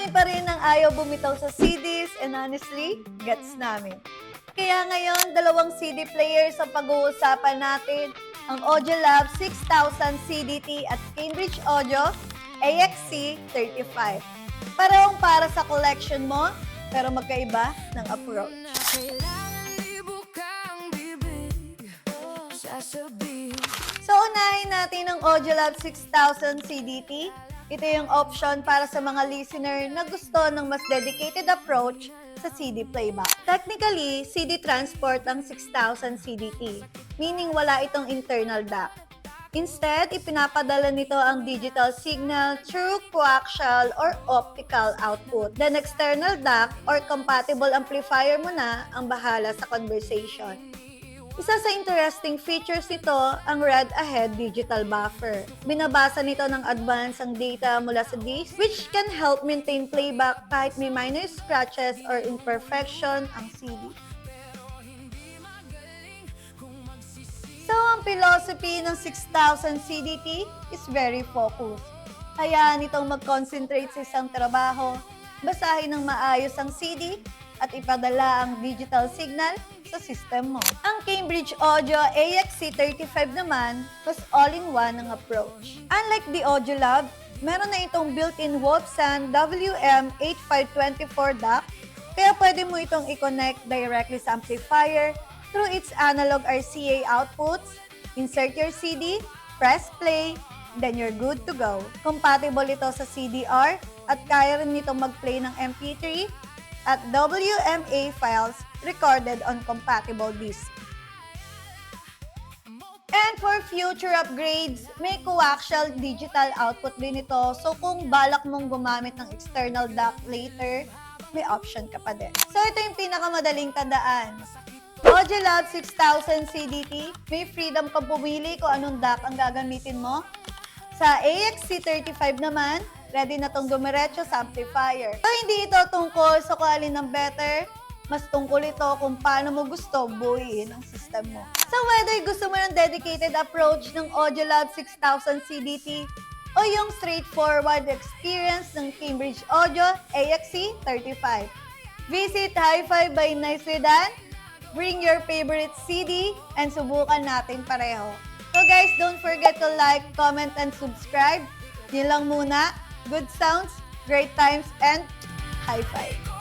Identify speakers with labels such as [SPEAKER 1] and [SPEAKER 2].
[SPEAKER 1] Marami pa rin ang ayaw bumitaw sa CDs and honestly, gets namin. Kaya ngayon, dalawang CD players ang pag-uusapan natin, ang Audiolab 6000 CDT at Cambridge Audio AXC35. Parehong para sa collection mo, pero magkaiba ng approach. So, unahin natin ang Audiolab 6000 CDT. Ito yung option para sa mga listener na gusto ng mas dedicated approach sa CD playback. Technically, CD transport ang 6000 CDT, meaning wala itong internal DAC. Instead, ipinapadala nito ang digital signal through coaxial or optical output. Then external DAC or compatible amplifier mo na ang bahala sa conversation. Isa sa interesting features nito ang read ahead digital buffer. Binabasa nito ng advance ang data mula sa disk which can help maintain playback kahit may minor scratches or imperfection ang CD. So, ang philosophy ng 6000 CDT is very focused. Hayaan itong mag-concentrate sa isang trabaho, basahin ng maayos ang CD, at ipadala ang digital signal sa system mo. Ang Cambridge Audio AXC35 naman was all-in-one ang approach. Unlike the Audiolab, meron na itong built-in Wolfson WM8524 DAC, kaya pwede mo itong i-connect directly sa amplifier through its analog RCA outputs, insert your CD, press play, then you're good to go. Compatible ito sa CDR at kaya rin nito mag-play ng MP3 at WMA files recorded on compatible disk. And for future upgrades, may coaxial digital output din ito. So kung balak mong gumamit ng external DAC later, may option ka pa din. So ito yung pinakamadaling tandaan. Audiolab 6000 CDT, may freedom kang pumili kung anong DAC ang gagamitin mo. Sa AXC35 naman, ready na tong dumiretso sa amplifier. So, hindi ito tungkol sa kung alin ang better, mas tungkol ito kung paano mo gusto buuin ang system mo. So, whether gusto mo ng dedicated approach ng Audiolab 6000 CDT o yung straightforward experience ng Cambridge Audio AXC35, visit Hi-Fi by Nicely Done, bring your favorite CD, and subukan natin pareho. So guys, don't forget to like, comment, and subscribe. Yun lang muna. Good sounds, great times, and high five!